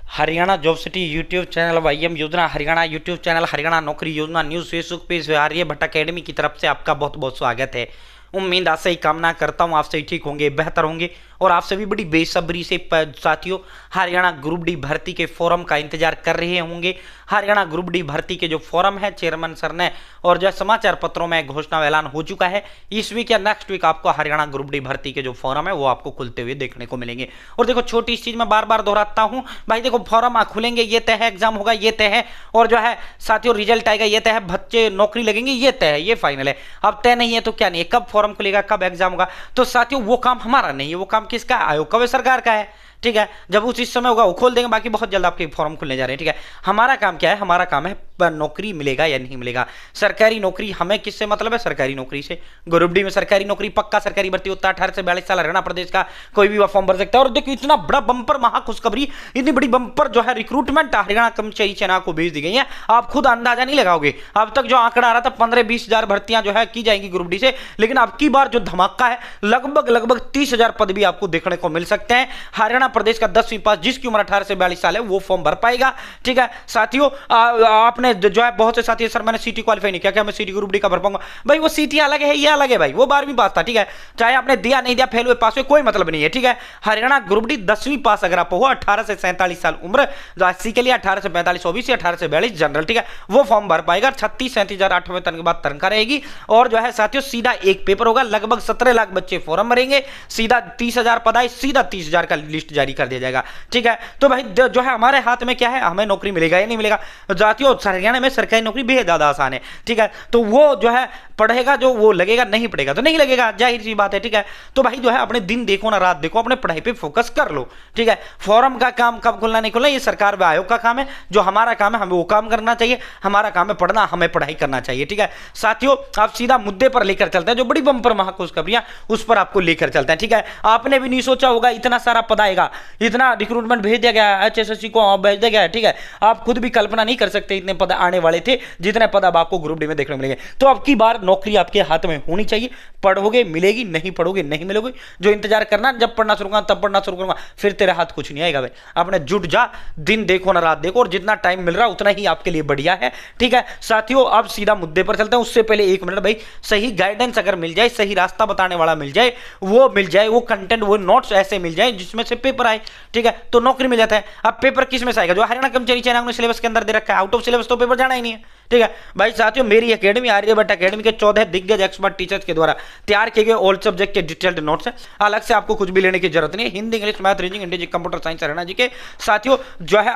Haryana job city YouTube channel, YM योजना Haryana YouTube channel, Haryana नौकरी योजना news Facebook page Arya Bhatt academy की तरफ से आपका बहुत बहुत स्वागत है। उम्मीद आपसे ही कामना करता हूँ, आपसे ही ठीक होंगे, बेहतर होंगे और आपसे भी बड़ी बेसब्री से साथियों हरियाणा ग्रुप डी भर्ती के फॉर्म का इंतजार कर रहे होंगे। हरियाणा ग्रुप डी भर्ती के जो फॉर्म है चेयरमैन सर ने और जो समाचार पत्रों में घोषणा ऐलान हो चुका है, इस वीक या नेक्स्ट वीक आपको हरियाणा ग्रुप डी भर्ती के जो फॉर्म है वो आपको खुलते हुए देखने को मिलेंगे। और देखो छोटी इस चीज में बार बार दोहराता हूं भाई, देखो फॉर्म खुलेंगे ये तय है, एग्जाम होगा ये तय है, और जो है साथियों रिजल्ट आएगा ये तय है, बच्चे नौकरी लगेंगे ये तय है, ये फाइनल है। अब तय नहीं है तो क्या नहीं है, कब फॉर्म खुलेगा, कब एग्जाम होगा, तो साथियों वो काम हमारा नहीं है, वो काम किसका, आयोग का, सरकार का है। ठीक है, जब उस इस समय होगा वो खोल देंगे, बाकी बहुत जल्द आपके फॉर्म खुलने जा रहे हैं। ठीक है, हमारा काम क्या है, हमारा काम है नौकरी मिलेगा या नहीं मिलेगा, सरकारी नौकरी। हमें किससे मतलब है, सरकारी नौकरी से। ग्रुप डी में सरकारी नौकरी पक्का सरकारी भर्ती होता है। 18 से 42 साल हरियाणा प्रदेश का कोई भी फॉर्म भर सकता है। और देखो इतना बड़ा बंपर महा खुशखबरी, इतनी बड़ी बंपर जो है रिक्रूटमेंट हरियाणा कर्मचारी चयन को भेज दी गई है, आप खुद अंदाजा नहीं लगाओगे। अब तक जो आंकड़ा आ रहा था 15-20 हजार भर्तियां जो है की जाएंगी ग्रुप डी से, लेकिन अब की बार जो धमाका है लगभग 30 हजार पद भी आपको देखने को मिल सकते हैं। हरियाणा प्रदेश का 10वीं पास जिसकी उम्र 18 से 42 साल है वो फॉर्म भर पाएगा। ठीक है साथियों, आपने जो है बहुत से साथी सर मैंने सीटी क्वालिफाई नहीं किया, क्या मैं सीटी ग्रुप डी का भर पाऊंगा? भाई वो सीटी अलग है, ये अलग है भाई, वो 12वीं पास था। ठीक है, चाहे आपने दिया नहीं दिया, फेल हुए पास हुए कोई मतलब नहीं है। ठीक है, हरियाणा ग्रुप डी 10वीं पास अगर आप हो, 18 से 47 साल उम्र, जो 80 के लिए 18 से 45 ओबीसी, 18 से 42 जनरल, ठीक है, वो फॉर्म भर पाएगा। 36-37 8 वेतन के बाद तनख्वाह रहेगी। और जो है साथियों सीधा एक पेपर होगा, लगभग 17 लाख बच्चे फॉर्म भरेंगे, सीधा 30,000 पद आए, सीधा 30,000 का लिस्ट जारी कर दिया जाएगा। ठीक है, तो भाई जो है हमारे हाथ में क्या है, हमें नौकरी मिलेगा या नहीं मिलेगा। जातियों हरियाणा में सरकारी नौकरी बेहद ज्यादा आसान है। ठीक है, तो वो जो है पढ़ेगा जो वो लगेगा, नहीं पढ़ेगा तो नहीं लगेगा, जाहिर सी बात है। ठीक है, तो भाई जो है अपने दिन देखो ना रात देखो, अपने पढ़ाई पे फोकस कर लो। ठीक है, फॉर्म का काम कब खुलना नहीं खुलना ये सरकार व आयोग का काम है। जो हमारा काम है हमें वो काम करना चाहिए, हमारा काम है पढ़ना, हमें पढ़ाई करना चाहिए। ठीक है साथियों, आप सीधा मुद्दे पर लेकर चलते हैं, जो बड़ी बंपर महाखुशखबरियां उस पर आपको लेकर चलते हैं। ठीक है, आपने भी नहीं सोचा होगा इतना सारा पद आएगा, इतना रिक्रूटमेंट भेज दिया गया, HSSC को भेज दिया गया है। ठीक है, आप खुद भी कल्पना नहीं कर सकते इतने पद आने वाले थे जितने पद अब आपको ग्रुप डी में देखने को मिलेंगे। तो अब की बार नौकरी आपके हाथ में होनी चाहिए, पढ़ोगे मिलेगी, नहीं पढ़ोगे नहीं मिलोगे। जो इंतजार करना, जब पढ़ना शुरू करूंगा तब पढ़ना शुरू करूंगा, फिर तेरे हाथ कुछ नहीं आएगा भाई। आपने जुट जा, दिन देखो ना रात देखो, और जितना टाइम मिल रहा है उतना ही आपके लिए बढ़िया है। ठीक है साथियों, अब सीधा मुद्दे पर चलते हैं। उससे पहले 1 मिनट भाई, सही गाइडेंस अगर मिल जाए, सही रास्ता बताने वाला मिल जाए, वो मिल जाए, वो कंटेंट, वो नोट्स ऐसे मिल जाए जिसमें से पेपर आए, ठीक है, तो नौकरी मिल जाता है। अब पेपर किस में से आएगा, जो हरियाणा कर्मचारी चयन ने सिलेबस के अंदर दे रखा है, आउट ऑफ सिलेबस तो पेपर जाना ही नहीं है। ठीक है भाई साथियों, मेरी एकेडमी आर्य भट्ट अकेडमी के 14 दिग्गज एक्सपर्ट टीचर्स के द्वारा तैयार किए गए ऑल सब्जेक्ट के डिटेल्ड नोट्स हैं। अलग से आपको कुछ भी लेने की जरूरत नहीं है। Hindi, English, math, reasoning, English, computer science Haryana जी के साथियों जो है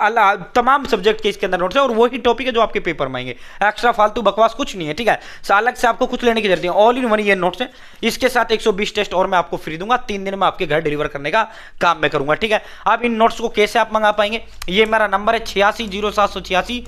तमाम सब्जेक्ट के इसके अंदर नोट्स है, और वही टॉपिक है जो आपके पेपर में आएंगे। एक्स्ट्रा फालतू बकवास कुछ नहीं है। ठीक है, अलग से आपको कुछ लेने की जरूरत नहीं, ऑल इन वन ये नोट्स है। इसके साथ 120 टेस्ट और मैं आपको फ्री दूंगा, 3 दिन में आपके घर डिलीवर करने का काम मैं करूंगा। ठीक है, अब इन नोट्स को कैसे आप मंगा पाएंगे, ये मेरा नंबर है 860786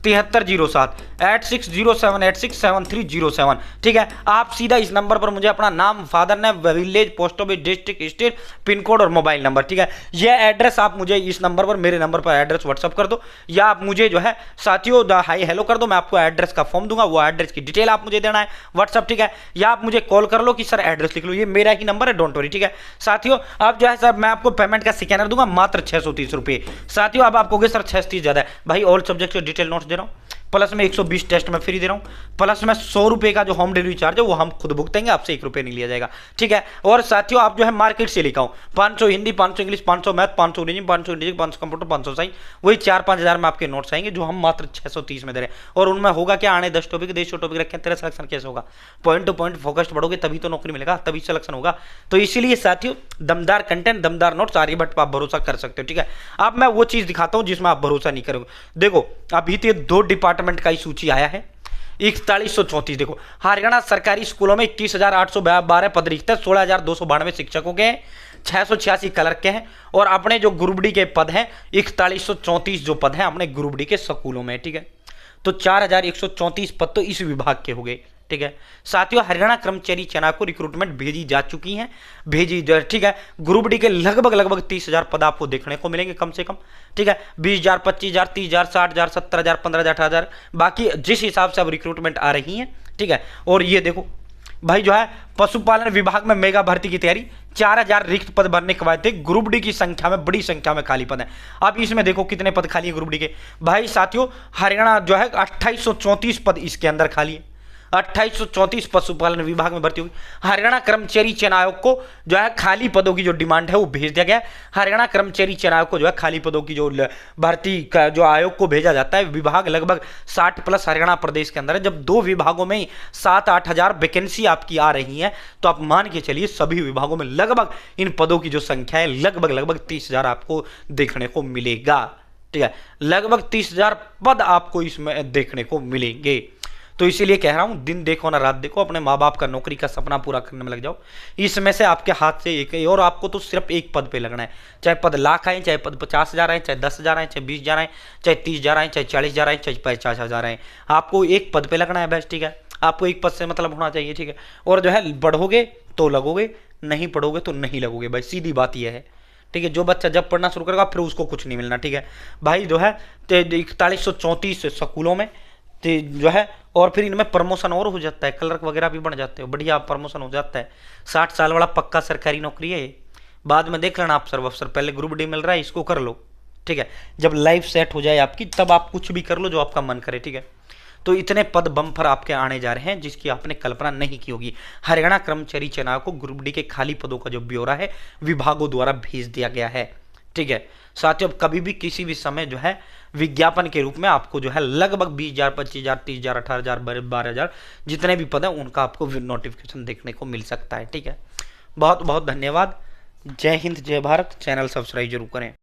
7307 8607867307। ठीक है, आप सीधा इस नंबर पर मुझे अपना नाम, father name, village, post office, district, state, pin code और मोबाइल नंबर, ठीक है, ये एड्रेस आप मुझे इस नंबर पर, मेरे नंबर पर एड्रेस व्हाट्सअप कर दो, या आप मुझे जो है साथियों हाई हेलो कर दो। मैं आपको एड्रेस का फॉर्म दूंगा, वो एड्रेस की डिटेल आप मुझे देना है व्हाट्सअप। ठीक है, या आप मुझे कॉल कर लो कि सर एड्रेस लिख लो, ये मेरा ही नंबर है, डोंट वरी। ठीक है साथियों, अब जो है सर मैं आपको पेमेंट का स्कैनर दूंगा मात्र 630 रुपये। साथियों अब आपको सर 630 ज्यादा है भाई, ऑल सब्जेक्ट के डिटेल नोट्स दे रहा हूँ, प्लस में 120 टेस्ट में फ्री दे रहा हूँ, प्लस में 100 रुपये का जो होम डिलीवरी चार्ज है वो हम खुद भुगतेंगे, आपसे 1 रुपये नहीं लिया जाएगा। ठीक है, और साथियों आप जो है मार्केट से लेकर आओ, 500 Hindi, 500 English, 500 math, 500 reasoning, 500 English, 500 computer, 500 science, वही 4-5 हज़ार में आपके नोट्स आएंगे, जो हम मात्र 630 में दे रहे हैं। और उनमें होगा क्या, आने 10 टॉपिक 150 टॉपिक रखे हैं, तेरा सिलेक्शन कैसे होगा? पॉइंट टू पॉइंट फोकस्ड पढ़ोगे तभी तो नौकरी मिलेगा, तभी सिलेक्शन होगा। तो इसीलिए साथियों दमदार कंटेंट, दमदार नोट्स, आर्यभट्ट पर आप भरोसा कर सकते हो। ठीक है, अब मैं वो चीज दिखाता हूं जिसमें आप भरोसा नहीं करोगे। देखो अभी तो 2 डिपार्टमेंट का ही सूची आया है, 4134। देखो हरियाणा सरकारी स्कूलों में 21,812 पद रिक्त है, 16,292 शिक्षकों के हैं, 686 क्लर्क के हैं, और अपने जो ग्रुप डी के पद हैं 4134 जो पद हैं अपने ग्रुप डी के स्कूलों में। ठीक है, तो 4134 पद तो इस विभाग के हो गए। ठीक है साथियों, हरियाणा कर्मचारी चयन को रिक्रूटमेंट भेजी जा चुकी है, ठीक है, ग्रुप डी के लगभग 30,000 पद आपको देखने को मिलेंगे कम से कम। ठीक है, 20,000, 25,000, 30,000, 60,000, 70,000, 15,000, 18,000, बाकी जिस हिसाब से अब रिक्रूटमेंट आ रही है। ठीक है, और ये देखो भाई जो है पशुपालन विभाग में मेगा भर्ती की तैयारी, 4000 रिक्त पद भरने के बाद थे। ग्रुप डी की संख्या में बड़ी संख्या में खाली पद है। अब इसमें देखो कितने पद खाली है ग्रुप डी के। भाई साथियों हरियाणा जो है 2834 पद इसके अंदर खाली है। 2834 पशुपालन विभाग में भर्ती होगी। हरियाणा कर्मचारी चयन आयोग को जो है खाली पदों की जो डिमांड है वो भेज दिया गया है। हरियाणा कर्मचारी चयन आयोग को जो है खाली पदों की जो भर्ती का जो आयोग को भेजा जाता है, विभाग लगभग 60 प्लस हरियाणा प्रदेश के अंदर है। जब 2 विभागों में ही 7-8 हजार वैकेंसी आपकी आ रही है तो आप मान के चलिए सभी विभागों में लगभग इन पदों की जो संख्या है लगभग 30,000 आपको देखने को मिलेगा। ठीक है, लगभग 30,000 पद आपको इसमें देखने को मिलेंगे। तो इसीलिए कह रहा हूं दिन देखो ना रात देखो, अपने माँ बाप का नौकरी का सपना पूरा करने में लग जाओ। इसमें से आपके हाथ से एक, और आपको तो सिर्फ एक पद पे लगना है। चाहे पद लाख आए, चाहे पद 50,000 आए, चाहे 10,000 आए, चाहे 20,000 आए, चाहे 30,000 आए, चाहे 40,000 आए, चाहे 50,000 आए, आपको एक पद पे लगना है बस। ठीक है, आपको एक पद से मतलब होना चाहिए। ठीक है, और जो है बढ़ोगे तो लगोगे, नहीं पढ़ोगे तो नहीं लगोगे भाई, सीधी बात यह है। ठीक है, जो बच्चा जब पढ़ना शुरू करेगा फिर उसको कुछ नहीं मिलना। ठीक है भाई, जो है 4134 स्कूलों में जो है, और फिर इनमें प्रमोशन और हो जाता है, क्लर्क वगैरह भी बन जाते हो, बढ़िया प्रमोशन हो जाता है। 60 साल वाला पक्का सरकारी नौकरी है ये। बाद में देख लेना आप सर्व अफसर, पहले ग्रुप डी मिल रहा है इसको कर लो। ठीक है, जब लाइफ सेट हो जाए आपकी तब आप कुछ भी कर लो जो आपका मन करे। ठीक है, तो इतने पद बम्पर आपके आने जा रहे हैं जिसकी आपने कल्पना नहीं की होगी। हरियाणा कर्मचारी चयन आयोग को ग्रुप डी के खाली पदों का जो ब्यौरा है विभागों द्वारा भेज दिया गया है। ठीक है साथियों, अब कभी भी किसी भी समय जो है विज्ञापन के रूप में आपको जो है लगभग 20,000, 25,000, 30,000, 18,000, 12,000 जितने भी पद हैं उनका आपको नोटिफिकेशन देखने को मिल सकता है। ठीक है, बहुत बहुत धन्यवाद। जय हिंद, जय भारत। चैनल सब्सक्राइब जरूर करें।